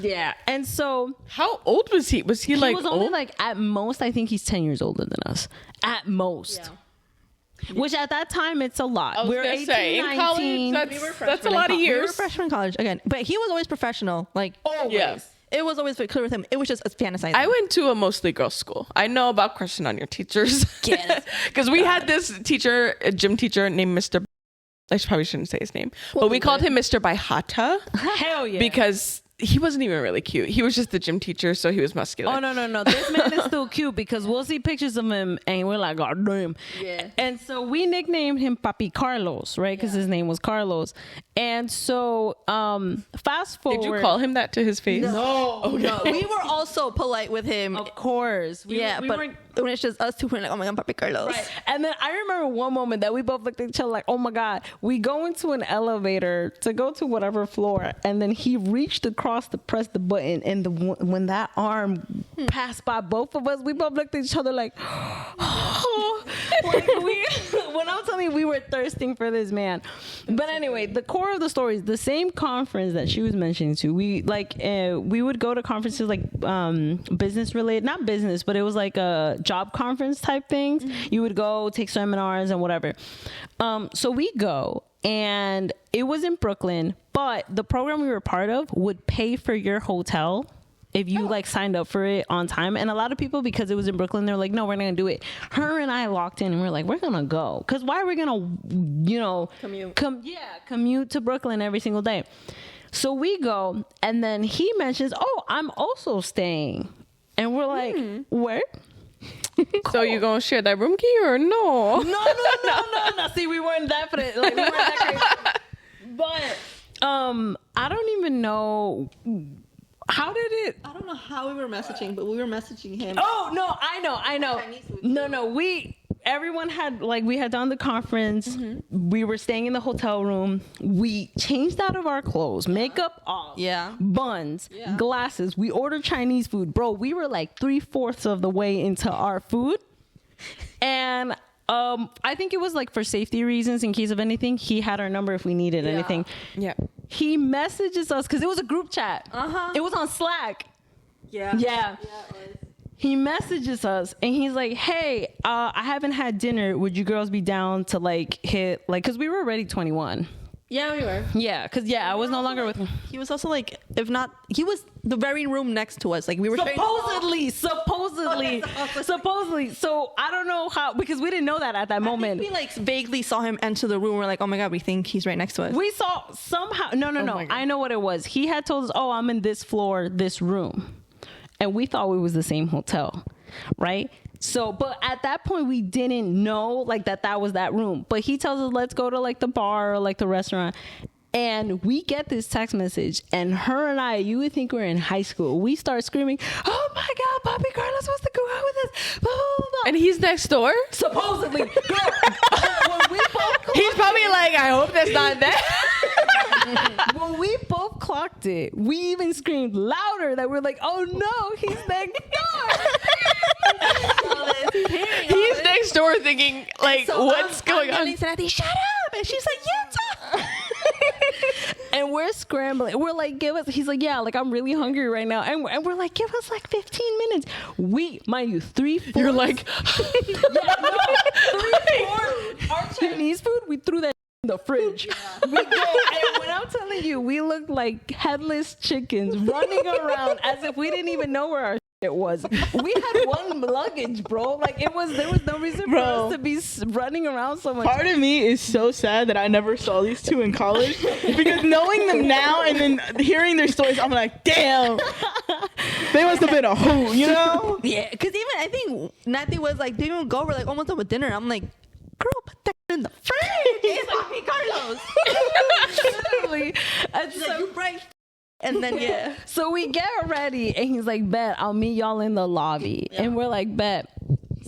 Yeah. And so how old was he? Was he was only old? at most, I think he's 10 years older than us. At most. Yeah. Which at that time, it's a lot. We're 18, 19. That's a lot of years. We were freshmen in college again. But he was always professional. Always. Yeah. It was always very clear with him. It was just a fantasizing. I went to a mostly girls' school. I know about crushing on your teachers. Because we had this teacher, a gym teacher named Mr. I probably shouldn't say his name. But we called him Mr. Baihata. Hell yeah. Because he wasn't even really cute. He was just the gym teacher, so he was muscular. Oh, no. This man is still cute because we'll see pictures of him and we're like, God damn. Yeah. And so we nicknamed him Papi Carlos, right? Because his name was Carlos. And so fast forward. Did you call him that to his face? No. Okay. No. We were also polite with him. Of course. We weren't. When it's just us two, we're like, oh my God, Papi Carlos. Right. And then I remember one moment that we both looked at each other like, oh my God. We go into an elevator to go to whatever floor. And then he reached across to press the button. And when that arm passed by both of us, we both looked at each other like, oh. When I'm telling you, we were thirsting for this man. But anyway, the core of the story is the same conference that she was mentioning to. We would go to conferences business related, not business, but it was like a job conference type things. Mm-hmm. You would go take seminars and whatever. So we go, and it was in Brooklyn, but the program we were part of would pay for your hotel if you signed up for it on time. And a lot of people, because it was in Brooklyn, they're like, no, we're not gonna do it. Her and I locked in and we're like, we're gonna go. Cause why are we gonna, commute to Brooklyn every single day? So we go, and then he mentions, oh, I'm also staying. And we're like, where? Cool. So you gonna share that room key or no? No. See, we weren't that for it. We weren't that crazy. But I don't even know. How did it? I don't know how we were messaging, but we were messaging him. Oh no, I know. No. Everyone had we had done the conference. Mm-hmm. We were staying in the hotel room. We changed out of our clothes, makeup off, buns, glasses. We ordered Chinese food, bro. We were 3/4 of the way into our food, and I think it was like for safety reasons, in case of anything. He had our number if we needed anything. Yeah. He messages us because it was a group chat. It was on Slack. Yeah. He messages us and he's like, hey, I haven't had dinner. Would you girls be down to like hit, like, because we were already 21. Yeah, we were. Yeah, because I was no longer with him. He was also like, if not, he was the very room next to us. Like we were Supposedly. So I don't know how, because we didn't know that at that moment. we like vaguely saw him enter the room. We're like, oh my God, we think he's right next to us. We saw somehow, no. I know what it was. He had told us, oh, I'm in this floor, this room. And we thought it was the same hotel, right? So, but at that point, we didn't know like that was that room. But he tells us, let's go to like the bar or like the restaurant. And we get this text message, and her and I, you would think we're in high school. We start screaming, oh my God, Papi Carlos wants to go out with us. Blah, blah, blah. And he's next door? Supposedly. Girl, when we both He's probably like, I hope that's not that. when we both clocked it, we even screamed louder that we're like, oh no, he's next door. He's next door thinking, like, what's going on? He said, shut up. And she's like, yeah, and we're scrambling. We're like, he's like, yeah, like I'm really hungry right now. And we're like, give us like 15 minutes. Mind you, 3-4. You're like, 3-4. Our Chinese food, we threw that in the fridge. We go, and when I'm telling you, we looked like headless chickens running around as if we didn't even know where our it was. We had one luggage, bro. Like there was no reason for us to be running around so much. Part of me is so sad that I never saw these two in college, because knowing them now and then hearing their stories, I'm like, damn, they must have been a hoot, you know? Yeah, because even I think Natty was like, didn't even go. We're like almost done with dinner. I'm like, girl, put that in the fridge. It's like, hey, Carlos. Literally. And so, you bright. And then so we get ready, and he's like, bet I'll meet y'all in the lobby. And we're like, bet.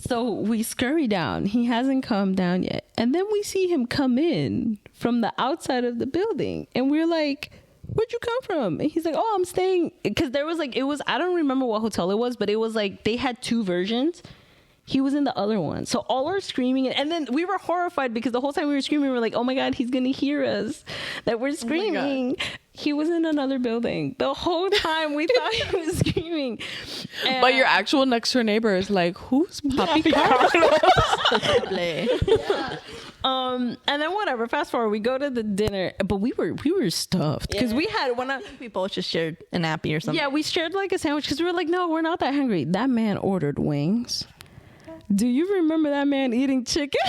So we scurry down. He hasn't come down yet. And then we see him come in from the outside of the building, and we're like, where'd you come from? And he's like, oh, I'm staying, because there was like, I don't remember what hotel it was, but it was like they had 2 versions. He was in the other one. So all our screaming, and then we were horrified because the whole time we were screaming, we were like, oh my God, he's going to hear us, that we're screaming. He was in another building. The whole time we thought he was screaming. And but your actual next door neighbor is like, who's Papi Carlos? And then whatever, fast forward, we go to the dinner, but we were stuffed because we had we both just shared an appy or something. Yeah, we shared like a sandwich because we were like, no, we're not that hungry. That man ordered wings. Do you remember that man eating chicken?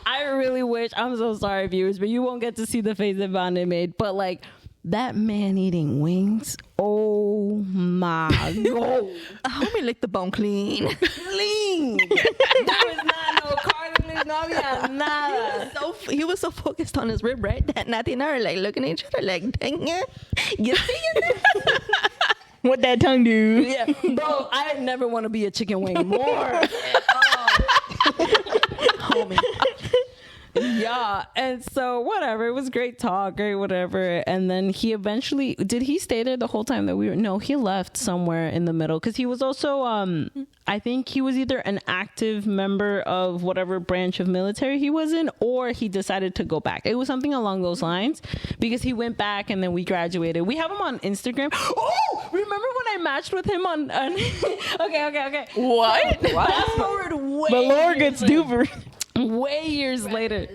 I really wish. I'm so sorry, viewers, but you won't get to see the face that Vande made. But like that man eating wings. Oh my God! I hope he licked the bone clean. Clean. There was not no cartilage, no había nada. He was so focused on his rib, right? That Natty and I are like looking at each other, like, dang it, you see it? What that tongue do? Yeah, bro, I never want to be a chicken wing more. Homie. Yeah, and so whatever, it was great talk, great whatever, and then he eventually, did he stay there the whole time that we were? No, he left somewhere in the middle because he was also I think he was either an active member of whatever branch of military he was in, or he decided to go back. It was something along those lines because he went back and then we graduated. We have him on Instagram. Oh, remember when I matched with him on okay. What? Fast forward way. But Lord gets duper. Way years later.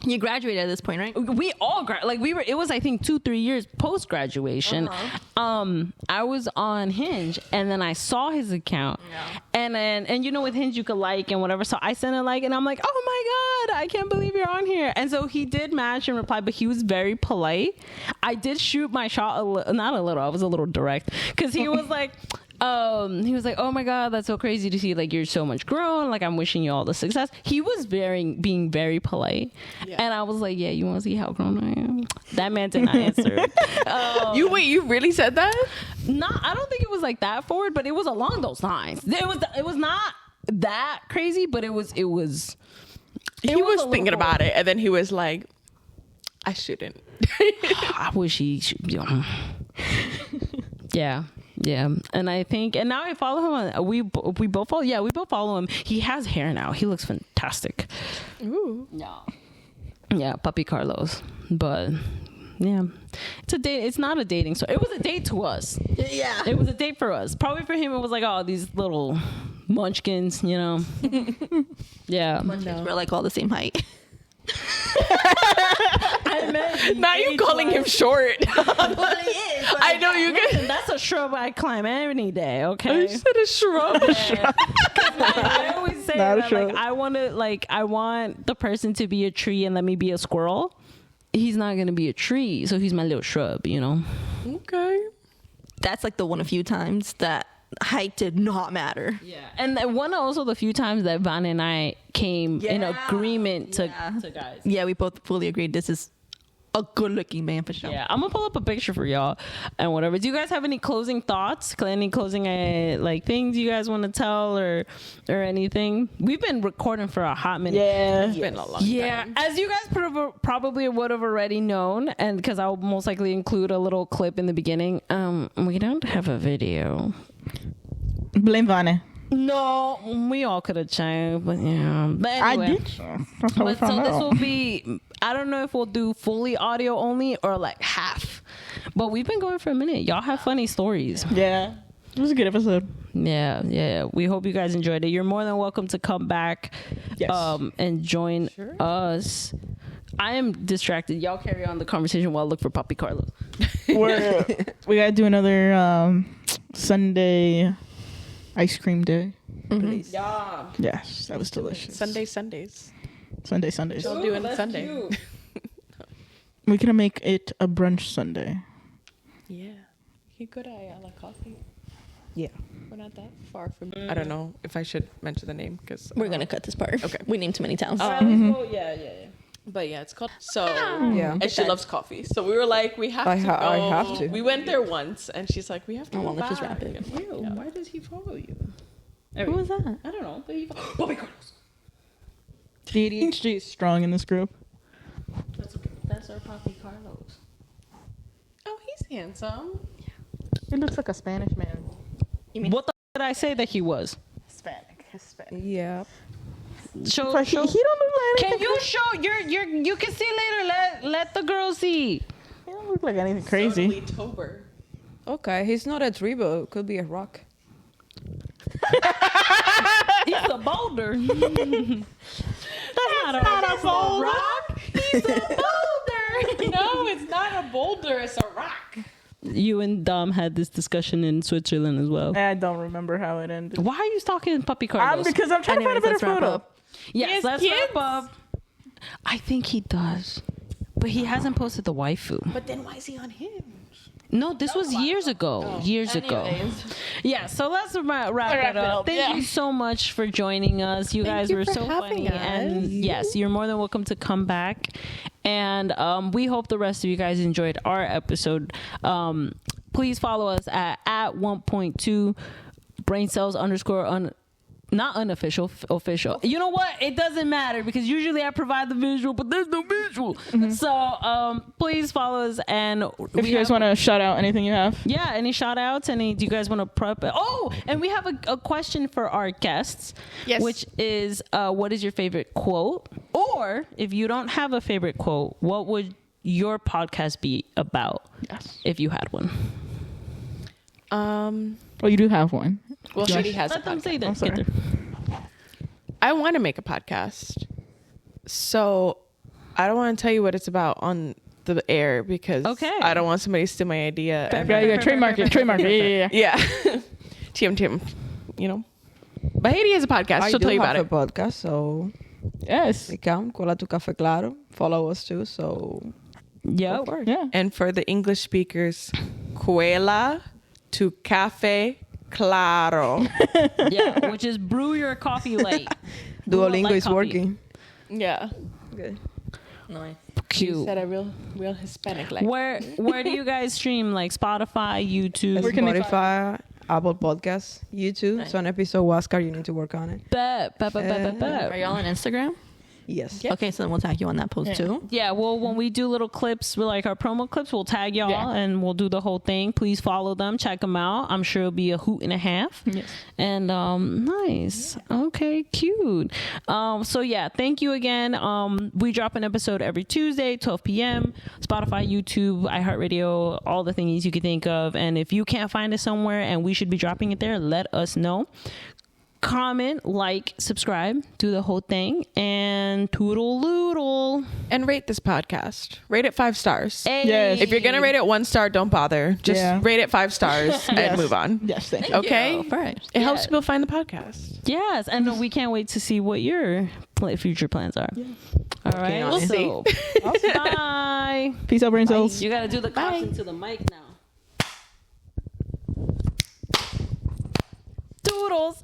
You graduated at this point, right? We all it was I think 2-3 years post graduation. I was on Hinge and then I saw his account, and you know with Hinge you could like and whatever, so I sent a like and I'm like, oh my God, I can't believe you're on here. And so he did match and reply, but he was very polite. I did shoot my shot not a little, I was a little direct because he was like oh my God, that's so crazy to see, like you're so much grown, like I'm wishing you all the success. He was being very polite, and I was like, yeah, you want to see how grown I am? That man did not answer. You really said that? No, I don't think it was like that forward, but it was along those lines. It was not that crazy, but it was he was thinking about it, and then he was like, I shouldn't. I wish he should. Yeah. Yeah, and I think, and now I follow him on. We both follow. Yeah, we both follow him. He has hair now. He looks fantastic. Ooh. Yeah, Puppy Carlos. But yeah, it's a date. It's not a dating. So it was a date to us. Yeah. It was a date for us. Probably for him, it was like, oh, these little munchkins, you know. Yeah. We're like all the same height. I meant Now you calling him short. Well, he is. I know you get. Listen, that's a shrub I climb any day. Okay. You said a shrub. I always say Not a that, shrub. I want the person to be a tree and let me be a squirrel. He's not gonna be a tree, so he's my little shrub, you know. Okay. That's like the one of few times that height did not matter. Yeah, and one also the few times that Van and I came in agreement to guys. Yeah, we both fully agreed. This is a good-looking man for sure. Yeah, I'm gonna pull up a picture for y'all and whatever. Do you guys have any closing thoughts? Any closing like things you guys want to tell or anything? We've been recording for a hot minute. Yeah. It's been a long time. As you guys probably would have already known, and because I'll most likely include a little clip in the beginning. We don't have a video. Blame Vane. No, we all could have changed, but yeah. But anyway. I did. That's how we But so found this out. will be, I don't know if we'll do fully audio only or like half. But we've been going for a minute. Y'all have funny stories. Yeah. It was a good episode. Yeah. We hope you guys enjoyed it. You're more than welcome to come back Yes. and join us. I am distracted. Y'all carry on the conversation while I look for Puppy Carlos. We gotta do another Sunday ice cream day. Please. Yeah. Yes, that was delicious. Sundays. Sundays. I'll do it Sunday. We're gonna make it a brunch Sunday. Yeah. You go to Ayala Coffee. Yeah. We're not that far from. I don't know if I should mention the name because We're going to cut this part. Okay. We named too many towns. Yeah. But yeah, it's called. So Yeah. and she loves coffee. So we were like, we have I to go. have to. We went there once, and she's like, we have to. Oh, go well, let's just back. wrap it. And, yeah. Why does he follow you? Who was that? I don't know. But he Puppy Carlos. The ADHD is strong in this group. That's okay. That's our Puppy Carlos. Oh, he's handsome. He looks like a Spanish man. What the did I say that he was? Hispanic. Yeah. Show. But he don't look like Can anything. you show you can see later. Let the girls see. He don't look like anything crazy. Tober. Okay, he's not a tree, but could be a rock. He's a boulder. That's not a boulder. Rock. He's a boulder. No, it's not a boulder. It's a rock. You and Dom had this discussion in Switzerland as well. I don't remember how it ended. Why are you stalking Puppy Carlos? Because I'm trying to find a better let's wrap photo. up. Yes, Yes, let's kids. wrap up. I think he does, but he hasn't posted the waifu. But then why is he on him? No, this was years ago. Years ago. Yeah, so let's wrap it up. Thank you so much for joining us. You guys you were for so having funny. And us. yes, you're more than welcome to come back. And we hope the rest of you guys enjoyed our episode. Please follow us at 1.2 Braincells _ not unofficial, official. You know what? It doesn't matter because usually I provide the visual, but there's no visual. So please follow us. And If you guys want to shout out anything you have. yeah, any shout outs? Do you guys want to prep? Oh, and we have a question for our guests. Yes. Which is, what is your favorite quote? Or if you don't have a favorite quote, what would your podcast be about if you had one? Well, you do have one. Well, Shady has a Let them podcast. say that. I'm sorry. I want to make a podcast. So I don't want to tell you what it's about on the air because I don't want somebody to steal my idea. Yeah, trademark it. Yeah. Yeah. TM, you know. But Heidi has a podcast. I She'll do tell you have about a it. podcast, so Yes. we come. Cola tu café claro. Follow us too. So Yep. go for it. Yeah. And for the English speakers, Cuela tu café claro. Yeah, which is brew your coffee late. Duolingo like is coffee. working. Yeah. Good. Nice. You Cute. said a real Hispanic like. Where do you guys stream? Like Spotify, YouTube? Spotify, Apple Podcasts, YouTube. So an episode Oscar, you need to work on it. Bet. Are y'all on Instagram? Yes. Okay, so then we'll tag you on that post too. Yeah, well, when we do little clips, we're like our promo clips, we'll tag y'all and we'll do the whole thing. Please follow them, check them out. I'm sure it'll be a hoot and a half. Yes. And nice. Okay, cute. So yeah, thank you again. We drop an episode every Tuesday, 12 p.m. Spotify, YouTube, iHeartRadio, all the thingies you can think of. And if you can't find it somewhere and we should be dropping it there, let us know. Comment, like, subscribe, do the whole thing, and toodle-loodle. And rate this podcast. Rate it 5 stars. Hey. Yes. If you're going to rate it 1 star, don't bother. Just rate it 5 stars and move on. Yes, thank you. Okay? All right. It helps people find the podcast. Yes, and we can't wait to see what your future plans are. All right, We'll see. Bye. Peace out, brain cells. You got to do the claps into the mic now. Doodles.